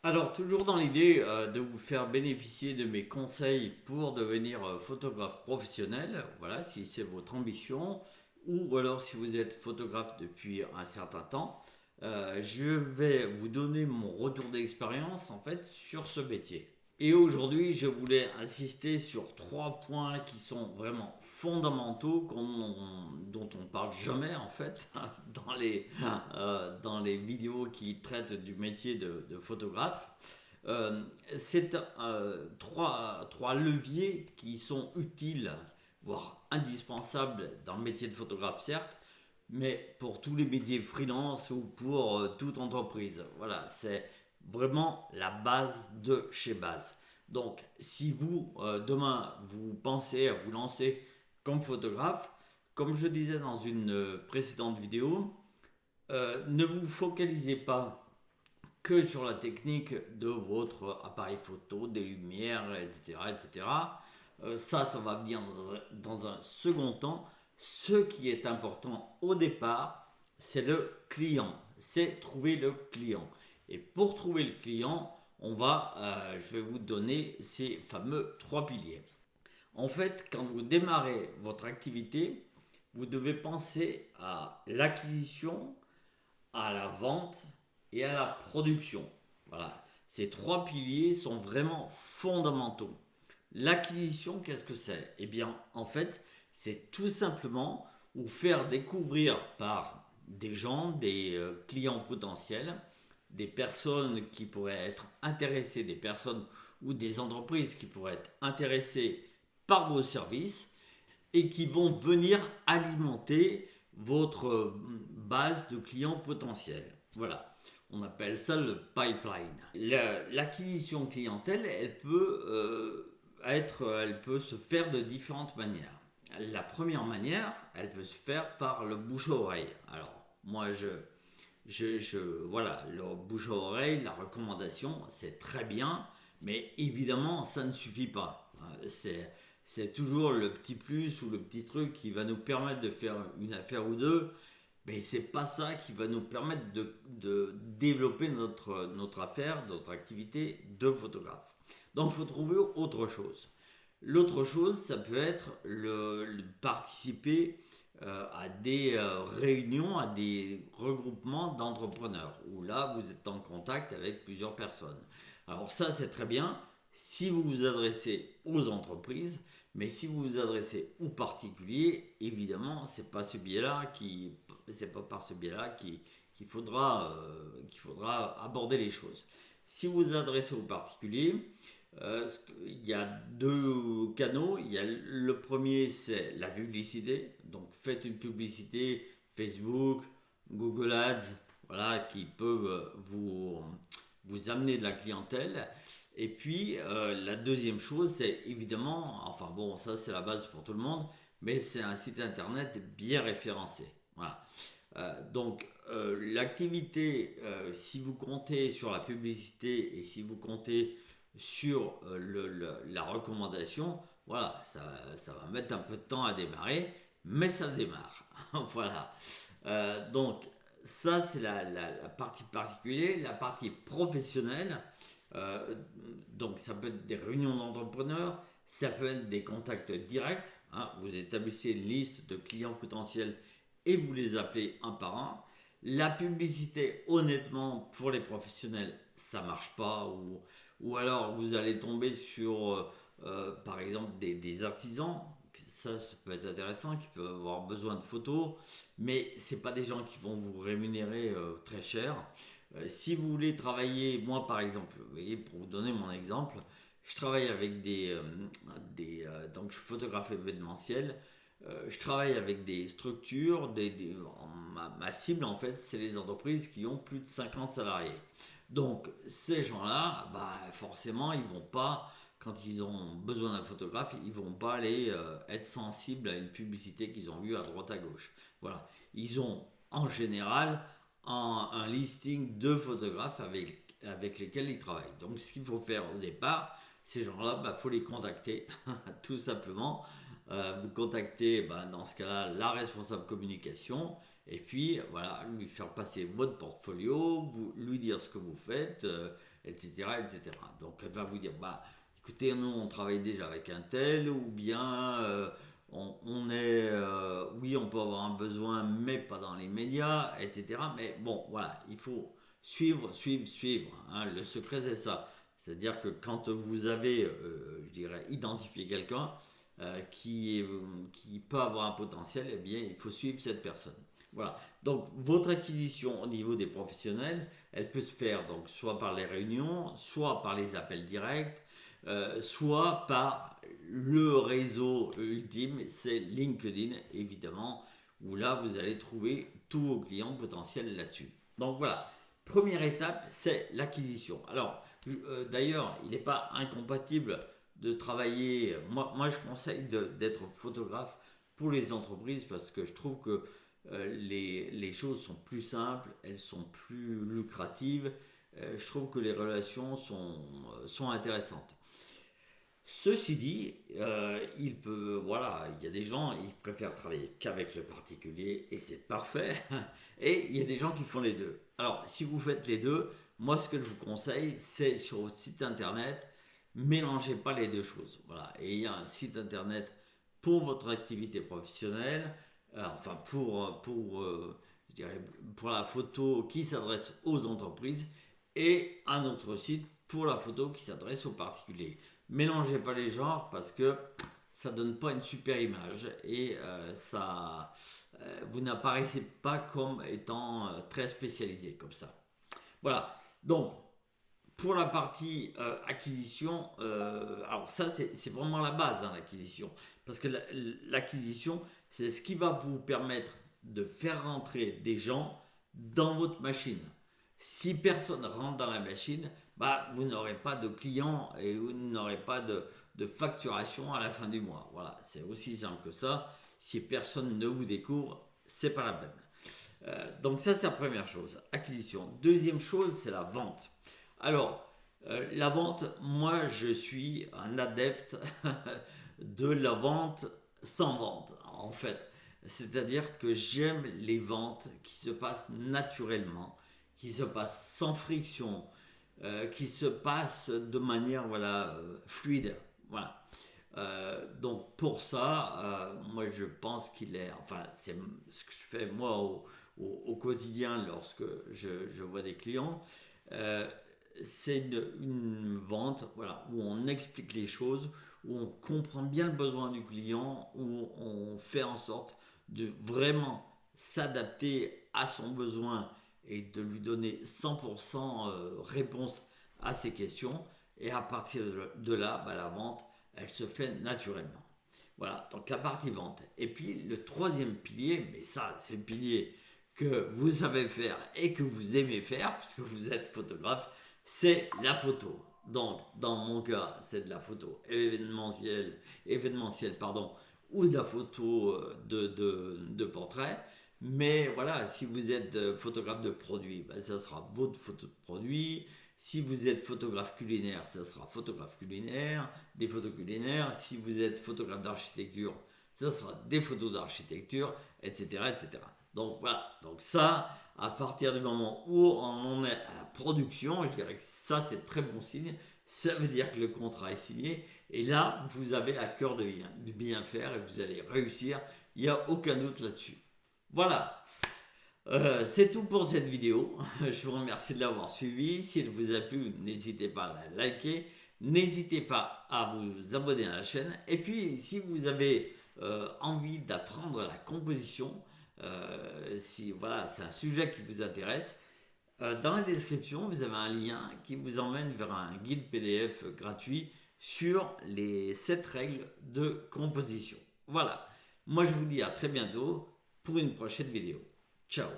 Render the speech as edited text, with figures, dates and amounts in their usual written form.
Alors, toujours dans l'idée de vous faire bénéficier de mes conseils pour devenir photographe professionnel, voilà, si c'est votre ambition, ou alors si vous êtes photographe depuis un certain temps, je vais vous donner mon retour d'expérience en fait sur ce métier. Et aujourd'hui, je voulais insister sur trois points qui sont vraiment fondamentaux, dont on parle jamais en fait dans les vidéos qui traitent du métier de photographe. Euh, c'est trois leviers qui sont utiles, voire indispensables dans le métier de photographe, certes, mais pour tous les métiers freelance ou pour toute entreprise. Voilà, c'est vraiment la base de chez base. Donc, si vous, demain, vous pensez à vous lancer comme photographe, comme je disais dans une précédente vidéo, ne vous focalisez pas que sur la technique de votre appareil photo, des lumières, etc. etc. Ça va venir dans un second temps. Ce qui est important au départ, c'est le client. C'est trouver le client. Et pour trouver le client, je vais vous donner ces fameux trois piliers. En fait, quand vous démarrez votre activité, vous devez penser à l'acquisition, à la vente et à la production. Voilà. Ces trois piliers sont vraiment fondamentaux. L'acquisition, qu'est-ce que c'est? Eh bien, en fait, c'est tout simplement vous faire découvrir par des gens, des clients potentiels, des personnes qui pourraient être intéressées, des personnes ou des entreprises qui pourraient être intéressées par vos services et qui vont venir alimenter votre base de clients potentiels. Voilà, on appelle ça le pipeline. L'acquisition clientèle, elle peut se faire de différentes manières. La première manière, elle peut se faire par le bouche à oreille. Alors, moi, voilà, le bouche à oreille, la recommandation, c'est très bien, mais évidemment, ça ne suffit pas. C'est toujours le petit plus ou le petit truc qui va nous permettre de faire une affaire ou deux, mais c'est pas ça qui va nous permettre de développer notre affaire, notre activité de photographe. Donc, il faut trouver autre chose. L'autre chose, ça peut être le participer à des réunions, à des regroupements d'entrepreneurs, où là, vous êtes en contact avec plusieurs personnes. Alors ça, c'est très bien si vous vous adressez aux entreprises, mais si vous vous adressez aux particuliers, évidemment, c'est pas par ce biais-là qu'il faudra aborder les choses. Si vous vous adressez aux particuliers, il y a deux canaux. Il y a le premier, c'est la publicité. Donc faites une publicité Facebook, Google Ads, voilà, qui peuvent vous amener de la clientèle. Et puis la deuxième chose, c'est évidemment, enfin bon, ça c'est la base pour tout le monde, mais c'est un site internet bien référencé. Voilà. L'activité, si vous comptez sur la publicité et si vous comptez sur la recommandation, voilà, ça va mettre un peu de temps à démarrer, mais ça démarre. Voilà. Donc, ça, c'est la partie particulière. La partie professionnelle, euh, donc ça peut être des réunions d'entrepreneurs, ça peut être des contacts directs. Hein, vous établissez une liste de clients potentiels et vous les appelez un par un. La publicité, honnêtement, pour les professionnels, ça marche pas. Ou alors vous allez tomber sur, par exemple, des artisans. Ça peut être intéressant, qui peuvent avoir besoin de photos, mais c'est pas des gens qui vont vous rémunérer très cher. Si vous voulez travailler, moi par exemple, vous voyez, pour vous donner mon exemple, je travaille avec donc je suis photographe événementiel. Je travaille avec des structures, ma cible en fait, c'est les entreprises qui ont plus de 50 salariés. Donc ces gens-là, bah, forcément, ils vont pas, quand ils ont besoin d'un photographe, ils vont pas aller être sensibles à une publicité qu'ils ont vue à droite à gauche. Voilà, ils ont en général un listing de photographes avec lesquels ils travaillent. Donc ce qu'il faut faire au départ, ces gens-là, il faut les contacter, tout simplement. Vous contactez, dans ce cas-là, la responsable communication, et puis voilà, lui faire passer votre portfolio, lui dire ce que vous faites, etc., etc. Donc elle va vous dire, bah écoutez, nous on travaille déjà avec un tel, ou bien on est, oui, on peut avoir un besoin, mais pas dans les médias, etc. Mais bon, voilà, il faut suivre, suivre, suivre, hein. Le secret, c'est ça. C'est-à-dire que quand vous avez, je dirais, identifié quelqu'un qui peut avoir un potentiel, eh bien, il faut suivre cette personne. Voilà. Donc, votre acquisition au niveau des professionnels, elle peut se faire donc soit par les réunions, soit par les appels directs, soit par le réseau ultime, c'est LinkedIn, évidemment, où là, vous allez trouver tous vos clients potentiels là-dessus. Donc voilà, première étape, c'est l'acquisition. Alors, d'ailleurs, il n'est pas incompatible de travailler. Moi je conseille d'être photographe pour les entreprises parce que je trouve que les choses sont plus simples, elles sont plus lucratives. Je trouve que les relations sont intéressantes. Ceci dit, voilà, il y a des gens, ils préfèrent travailler qu'avec le particulier et c'est parfait. Et il y a des gens qui font les deux. Alors, si vous faites les deux, moi, ce que je vous conseille, c'est sur votre site internet, mélangez pas les deux choses. Voilà, et il y a un site internet pour votre activité professionnelle, enfin je dirais, pour la photo qui s'adresse aux entreprises, et un autre site pour la photo qui s'adresse aux particuliers. Mélangez pas les genres parce que ça donne pas une super image et vous n'apparaissez pas comme étant très spécialisé comme ça. Voilà. Donc pour la partie acquisition, alors ça c'est vraiment la base, hein, l'acquisition, parce que l'acquisition c'est ce qui va vous permettre de faire rentrer des gens dans votre machine. Si personne rentre dans la machine, bah, vous n'aurez pas de clients et vous n'aurez pas de facturation à la fin du mois. Voilà, c'est aussi simple que ça. Si personne ne vous découvre, c'est pas la peine. Donc ça, c'est la première chose, acquisition. Deuxième chose, c'est la vente. Alors, la vente, moi, je suis un adepte de la vente sans vente, en fait. C'est-à-dire que j'aime les ventes qui se passent naturellement, qui se passent sans friction, qui se passent de manière voilà, fluide. Voilà. Donc pour ça, moi je pense qu'il est, enfin c'est ce que je fais moi au quotidien lorsque je vois des clients, euh, c'est une vente voilà, où on explique les choses, où on comprend bien le besoin du client, où on fait en sorte de vraiment s'adapter à son besoin et de lui donner 100% réponse à ses questions. Et à partir de là, bah, la vente, elle se fait naturellement. Voilà, donc la partie vente. Et puis le troisième pilier, mais ça c'est le pilier que vous savez faire et que vous aimez faire, puisque vous êtes photographe, c'est la photo. Donc dans mon cas, c'est de la photo événementielle pardon, ou de la photo de portrait. Mais voilà, si vous êtes photographe de produit, ben, ça sera votre photo de produit. Si vous êtes photographe culinaire, ça sera photographe culinaire, des photos culinaires. Si vous êtes photographe d'architecture, ça sera des photos d'architecture, etc., etc. Donc voilà, donc ça, à partir du moment où on en est à la production, je dirais que ça c'est très bon signe. Ça veut dire que le contrat est signé et là vous avez à cœur de bien faire et vous allez réussir. Il n'y a aucun doute là-dessus. Voilà. C'est tout pour cette vidéo. Je vous remercie de l'avoir suivi. Si elle vous a plu, n'hésitez pas à la liker. N'hésitez pas à vous abonner à la chaîne. Et puis, si vous avez envie d'apprendre la composition, si voilà, c'est un sujet qui vous intéresse, dans la description, vous avez un lien qui vous emmène vers un guide PDF gratuit sur les 7 règles de composition. Voilà. Moi, je vous dis à très bientôt pour une prochaine vidéo. Ciao